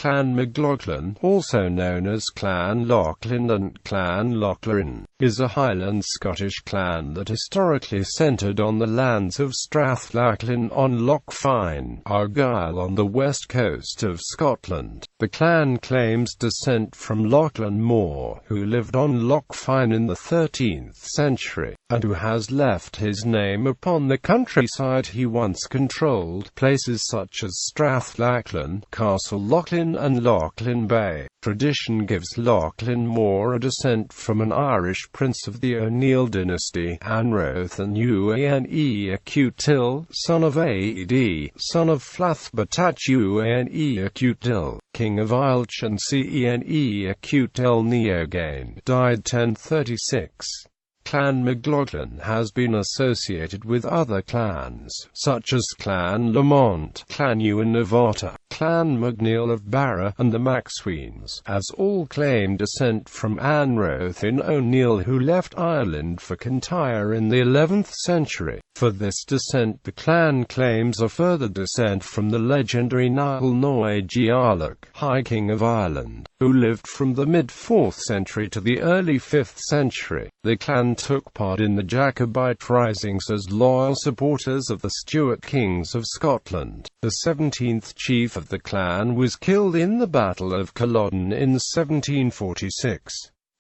Clan Mcglaughlin, also known as Clan Lachlan and Clan Lachlainn, is a Highland Scottish clan that historically centred on the lands of Strathlachlan on Loch Fyne, Argyll on the west coast of Scotland. The clan claims descent from Lachlan Mor, who lived on Loch Fyne in the 13th century, and who has left his name upon the countryside he once controlled, places such as Strathlachlan, Castle Lachlan and Lachlan Bay. Tradition gives Lachlan Mor a descent from an Irish prince of the O'Neill dynasty, Ánrothán Ua Néill, son of Ad, son of Flaithbertach Ua Néill, king of Ailech and Cenél, nEógain, died 1036. Clan Mcglaughlin has been associated with other clans, such as Clan Lamont, Clan Ewen of Otter, Clan MacNeil of Barra, and the MacSweens, as all claim descent from Anrothan O'Neill, who left Ireland for Kintyre in the 11th century. For this descent the clan claims a further descent from the legendary Ailech, High King of Ireland, who lived from the mid-4th century to the early 5th century. The clan took part in the Jacobite Risings as loyal supporters of the Stuart kings of Scotland. The 17th chief of the clan was killed in the Battle of Culloden in 1746.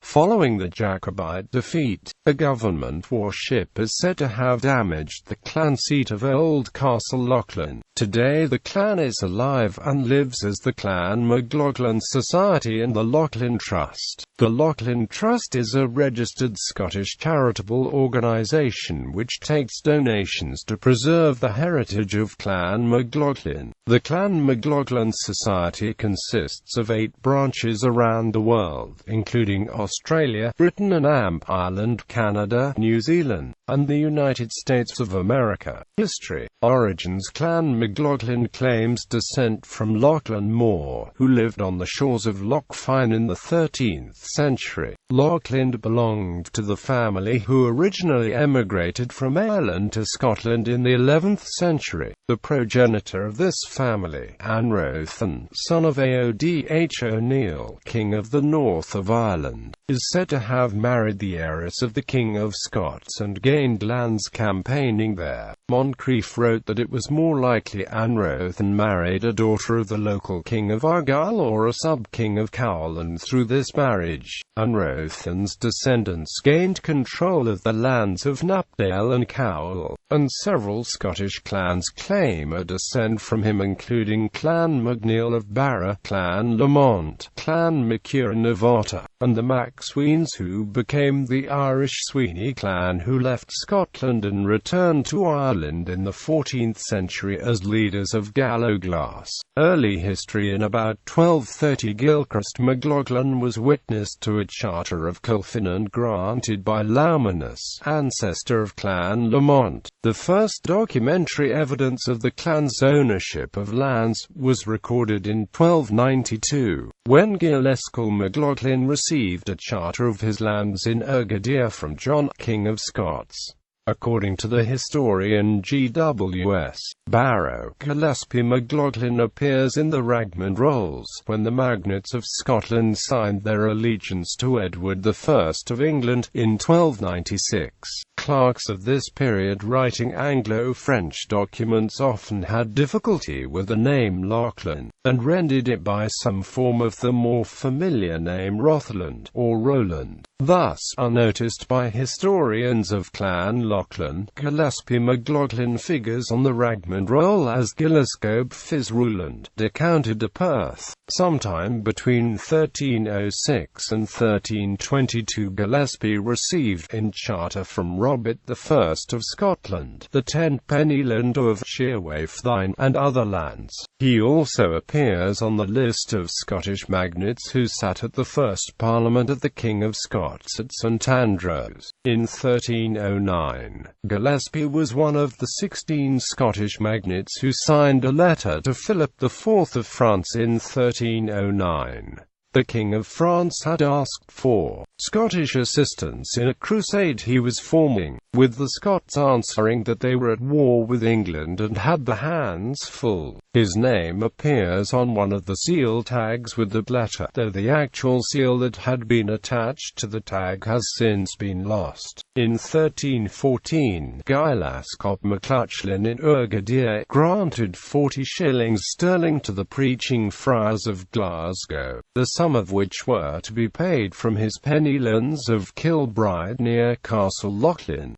Following the Jacobite defeat, a government warship is said to have damaged the clan seat of old Castle Lachlan. Today the clan is alive and lives as the Clan Mcglaughlin Society and the Lachlan Trust. The Lachlan Trust is a registered Scottish charitable organisation which takes donations to preserve the heritage of Clan Mcglaughlin. The Clan Mcglaughlin Society consists of 8 branches around the world, including Australia, Britain and Ireland, Canada, New Zealand, and the United States of America. History. Origins. Clan Mcglaughlin claims descent from Lachlan Mor, who lived on the shores of Loch Fyne in the 13th century. Lachlan belonged to the family who originally emigrated from Ireland to Scotland in the 11th century. The progenitor of this family, Anrothan, son of Aodh O'Neill, King of the North of Ireland, is said to have married the heiress of the King of Scots and gained lands campaigning there. Moncrieff wrote that it was more likely Anrothan married a daughter of the local king of Argyll or a sub-king of Cowal, and through this marriage, Anrothan's descendants gained control of the lands of Knapdale and Cowal, and several Scottish clans claim a descent from him, including Clan MacNeil of Barra, Clan Lamont, Clan Ewen of Otter, and the MacSweens, who became the Irish Sweeney clan who left Scotland and returned to Ireland in the 14th century as leaders of Gallowglass. Early history. In about 1230 Gilchrist Mcglaughlin was witness to a charter of Culfinan granted by Laumanus, ancestor of Clan Lamont. The first documentary evidence of the clan's ownership of lands was recorded in 1292, when Gilescal Mcglaughlin received a charter of his lands in Ergadir from John, King of Scots. According to the historian G.W.S. Barrow, Gillespie Mcglaughlin appears in the Ragman Rolls when the magnates of Scotland signed their allegiance to Edward I of England in 1296. Clerks of this period writing Anglo-French documents often had difficulty with the name Lachlan, and rendered it by some form of the more familiar name Rotherland or Roland. Thus, unnoticed by historians of Clan Lachlan, Gillespie Mcglaughlin figures on the Ragman Roll as Gillescobe Fis Ruland, decounted to Perth. Sometime between 1306 and 1322 Gillespie received in charter from Robert I of Scotland the tenpenny land of Loch, and other lands. He also appears on the list of Scottish magnates who sat at the first Parliament of the King of Scots at St Andrews. In 1309, Gillespie was one of the 16 Scottish magnates who signed a letter to Philip IV of France in 1309. The King of France had asked for Scottish assistance in a crusade he was forming, with the Scots answering that they were at war with England and had their hands full. His name appears on one of the seal tags with the letter, though the actual seal that had been attached to the tag has since been lost. In 1314, Ailech of Maclachlan in Argyll granted 40 shillings sterling to the preaching friars of Glasgow, the sum of which were to be paid from his penny lands of Kilbride near Castle Lachlan.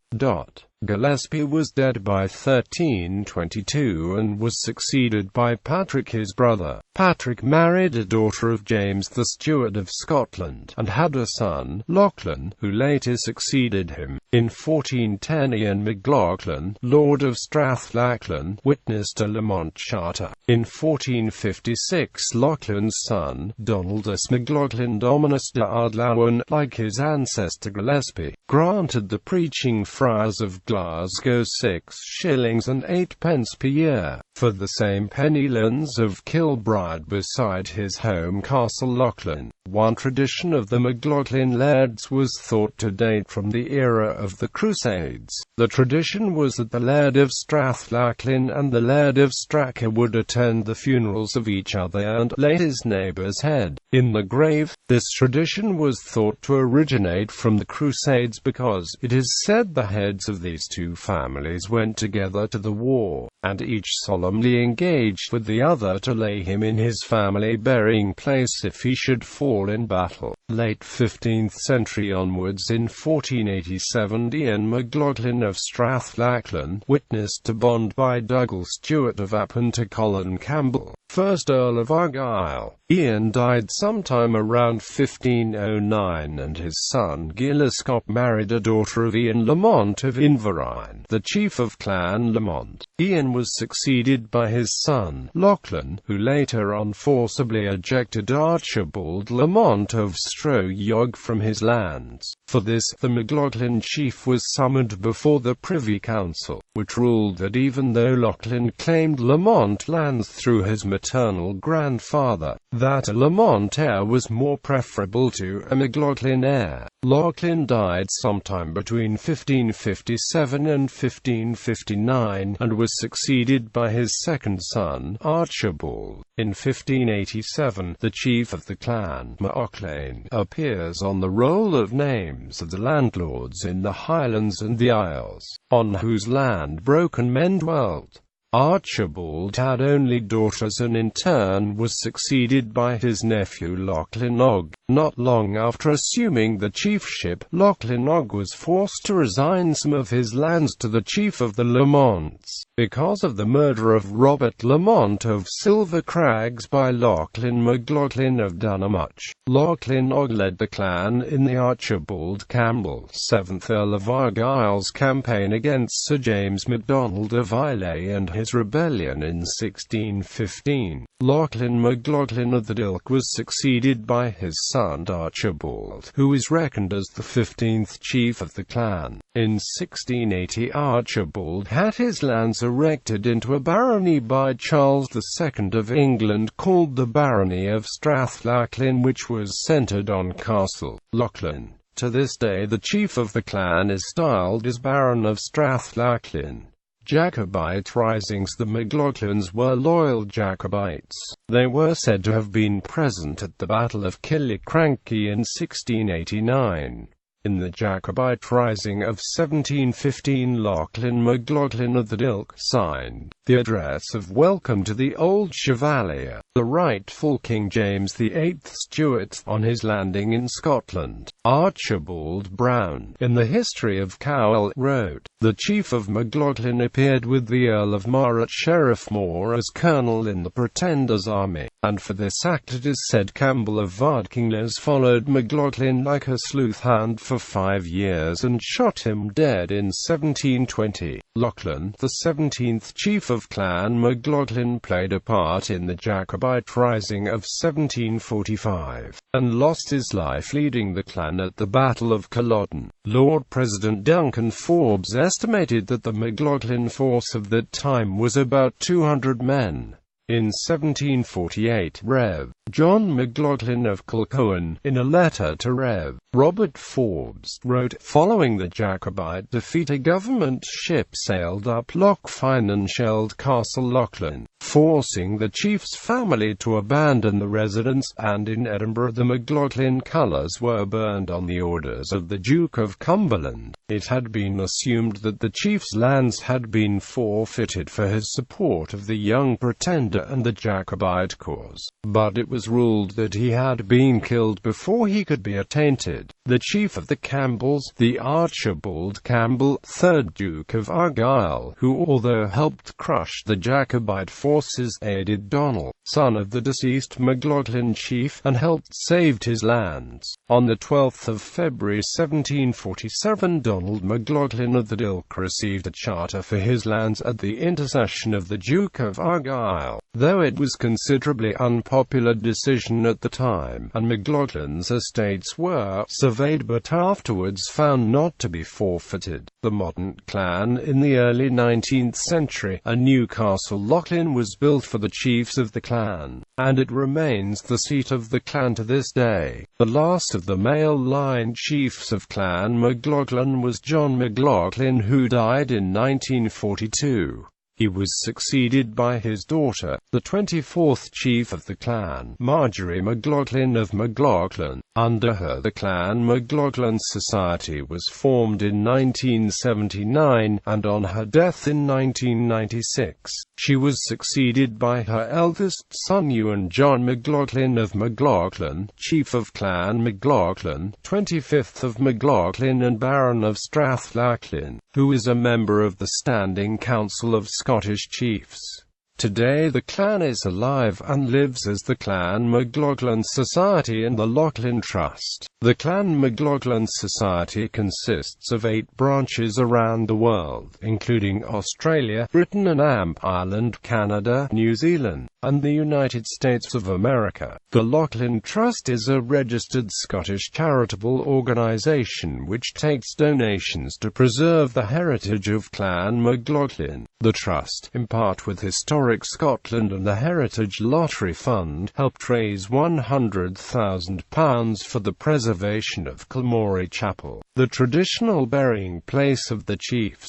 Gillespie was dead by 1322 and was succeeded by Patrick his brother. Patrick married a daughter of James the Steward of Scotland, and had a son, Lachlan, who later succeeded him. In 1410 Ian Mcglaughlin, Lord of Strathlachlan, witnessed a Lamont charter. In 1456 Lachlan's son, Donaldus Mcglaughlin Dominus de Ardlawen, like his ancestor Gillespie, granted the preaching friars of Glasgow 6 shillings and 8 pence per year, for the same penny lands of Kilbride beside his home castle Lachlan. One tradition of the Mcglaughlin lairds was thought to date from the era of the Crusades. The tradition was that the Laird of Strathlachlan and the Laird of Strachan would attend the funerals of each other and lay his neighbour's head in the grave. This tradition was thought to originate from the Crusades because it is said the heads of these two families went together to the war, and each solemnly engaged with the other to lay him in his family burying place if he should fall in battle. Late 15th century onwards, in 1487, Ian Mcglaughlin of Strathlachlan witnessed a bond by Dougal Stewart of Appin to Colin Campbell, 1st Earl of Argyll. Ian died sometime around 1509, and his son Gillescop married a daughter of Ian Lamont of Inverine, the chief of Clan Lamont. Ian was succeeded by his son, Lachlan, who later on forcibly ejected Archibald Lamont of Stroyog from his lands. For this, the Mcglaughlin chief was summoned before the Privy Council, which ruled that even though Lachlan claimed Lamont lands through his maternal grandfather, that a Lamont heir was more preferable to a Mcglaughlin heir. Lachlan died sometime between 1557 and 1559, and was succeeded by his second son, Archibald. In 1587, the chief of the clan, Maclachlan, appears on the roll of names of the landlords in the Highlands and the Isles, on whose land broken men dwelt. Archibald had only daughters and in turn was succeeded by his nephew Lachlan Og. Not long after assuming the chiefship, Lachlan Og was forced to resign some of his lands to the chief of the Lamonts, because of the murder of Robert Lamont of Silver Crags by Lachlan Mcglaughlin of Dunamuch. Lachlan Og led the clan in the Archibald Campbell, 7th Earl of Argyll's campaign against Sir James MacDonald of Ailech and his rebellion in 1615. Lachlan Mcglaughlin of the Dilk was succeeded by his son Archibald, who is reckoned as the 15th chief of the clan. In 1680 Archibald had his lands erected into a barony by Charles II of England called the Barony of Strathlachlan, which was centred on Castle Lachlan. To this day the chief of the clan is styled as Baron of Strathlachlan. Jacobite Risings. The Mclaughlins were loyal Jacobites. They were said to have been present at the Battle of Killiecrankie in 1689. In the Jacobite Rising of 1715, Lachlan Mcglaughlin of the Dilk signed the address of welcome to the old Chevalier, the rightful King James VIII Stuart, on his landing in Scotland. Archibald Brown, in the History of Cowell, wrote, "The chief of Mcglaughlin appeared with the Earl of Mar at Sheriff Moor as colonel in the Pretender's army, and for this act it is said Campbell of Ardkinglas followed Mcglaughlin like a sleuth hound for 5 years and shot him dead in 1720. Lachlan, the 17th chief of Clan Mcglaughlin, played a part in the Jacobite Rising of 1745, and lost his life leading the clan at the Battle of Culloden. Lord President Duncan Forbes estimated that the Mcglaughlin force of that time was about 200 men. In 1748, Rev. John Mcglaughlin of Kilcohen, in a letter to Rev. Robert Forbes, wrote, following the Jacobite defeat, a government ship sailed up Loch Fyne and shelled Castle Lachlan, forcing the chief's family to abandon the residence, and in Edinburgh the Mcglaughlin colours were burned on the orders of the Duke of Cumberland. It had been assumed that the chief's lands had been forfeited for his support of the Young Pretender and the Jacobite cause, but it was ruled that he had been killed before he could be attainted. The chief of the Campbells, the Archibald Campbell, 3rd Duke of Argyll, who although helped crush the Jacobite forces, aided Donald, son of the deceased Mcglaughlin chief, and helped save his lands. On the 12th of February 1747, Donald Mcglaughlin of the Dilk received a charter for his lands at the intercession of the Duke of Argyll, though it was a considerably unpopular decision at the time, and Mcglaughlins estates were surveyed but afterwards found not to be forfeited. The modern clan in the early 19th century, a new Castle Lachlan was built for the chiefs of the clan, and it remains the seat of the clan to this day. The last of the male line chiefs of Clan Mcglaughlin was John Mcglaughlin, who died in 1942. He was succeeded by his daughter, the 24th chief of the clan, Marjorie Mcglaughlin of Mcglaughlin. Under her, the Clan Mcglaughlin Society was formed in 1979, and on her death in 1996, she was succeeded by her eldest son Ewan John Mcglaughlin of Mcglaughlin, chief of Clan Mcglaughlin, 25th of Mcglaughlin and Baron of Strathlachlan, who is a member of the Standing Council of Scottish Chiefs. Today the clan is alive and lives as the Clan Mcglaughlin Society and the Lachlan Trust. The Clan Mcglaughlin Society consists of 8 branches around the world, including Australia, Britain and Ireland, Canada, New Zealand, and the United States of America. The Lachlan Trust is a registered Scottish charitable organisation which takes donations to preserve the heritage of Clan Mcglaughlin. The Trust, in part with Historic Scotland and the Heritage Lottery Fund, helped raise £100,000 for the preservation of Kilmorey Chapel, the traditional burying place of the chiefs.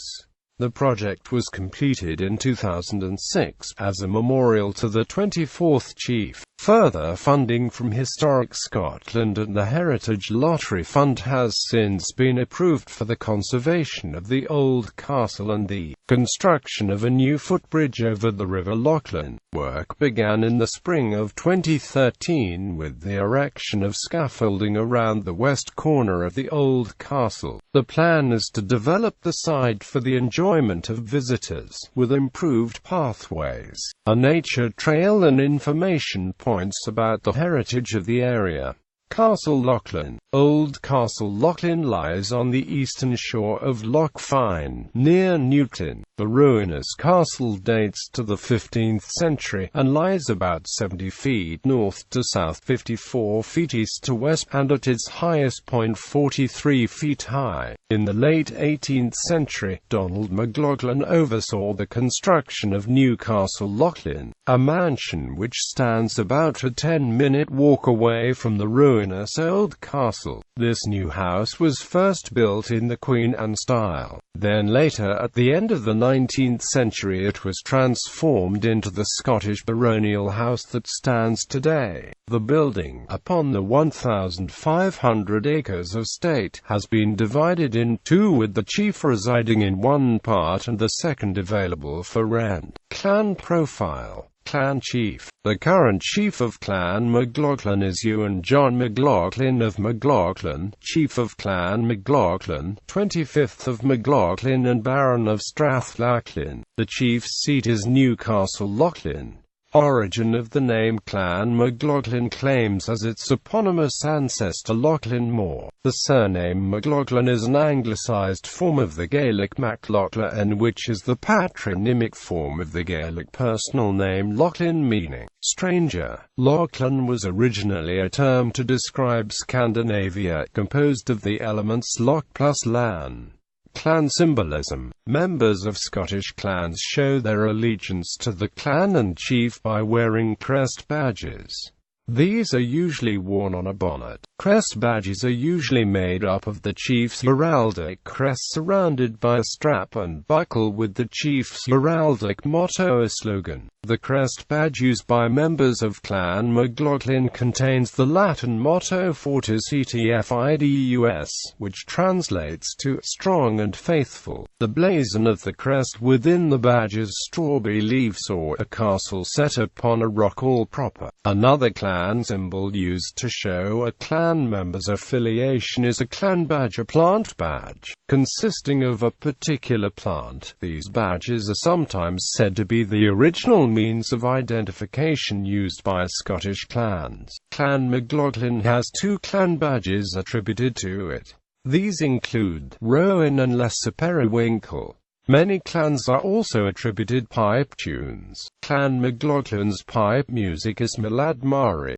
The project was completed in 2006 as a memorial to the 24th chief. Further funding from Historic Scotland and the Heritage Lottery Fund has since been approved for the conservation of the old castle and the construction of a new footbridge over the River Lachlan. Work began in the spring of 2013 with the erection of scaffolding around the west corner of the old castle. The plan is to develop the site for the enjoyment of visitors, with improved pathways, a nature trail and information points about the heritage of the area. Castle Lachlan. Old Castle Lachlan lies on the eastern shore of Loch Fyne, near Newton. The ruinous castle dates to the 15th century, and lies about 70 feet north to south, 54 feet east to west, and at its highest point 43 feet high. In the late 18th century, Donald Mcglaughlin oversaw the construction of New Castle Lachlan, a mansion which stands about a 10-minute walk away from the ruinous old castle. This new house was first built in the Queen Anne style. Then later, at the end of the 19th century, it was transformed into the Scottish baronial house that stands today. The building, upon the 1,500 acres of estate, has been divided in two, with the chief residing in one part and the second available for rent. Clan profile. Clan Chief. The current chief of Clan Mcglaughlin is Ewan John Mcglaughlin of Mcglaughlin, chief of Clan Mcglaughlin, 25th of Mcglaughlin and Baron of Strathlachlan. The chief's seat is Newcastle Lachlan. Origin of the name Clan Mcglaughlin claims as its eponymous ancestor Lachlan Mor. The surname Mcglaughlin is an anglicised form of the Gaelic Maclachlan, which is the patronymic form of the Gaelic personal name Lachlan, meaning stranger. Lachlan was originally a term to describe Scandinavia, composed of the elements Loch plus Lan. Clan symbolism. Members of Scottish clans show their allegiance to the clan and chief by wearing crest badges. These are usually worn on a bonnet. Crest badges are usually made up of the chief's heraldic crest surrounded by a strap and buckle with the chief's heraldic motto or slogan. The crest badge used by members of Clan Mcglaughlin contains the Latin motto Fortis et Fidus, which translates to strong and faithful. The blazon of the crest within the badge is strawberry leaves or a castle set upon a rock all proper. Another clan symbol used to show a clan member's affiliation is a clan badge, a plant badge, consisting of a particular plant. These badges are sometimes said to be the original means of identification used by Scottish clans. Clan Mcglaughlin has 2 clan badges attributed to it. These include Rowan and Lesser Periwinkle. Many clans are also attributed pipe tunes. Clan Mcglaughlins pipe music is Milad Mari.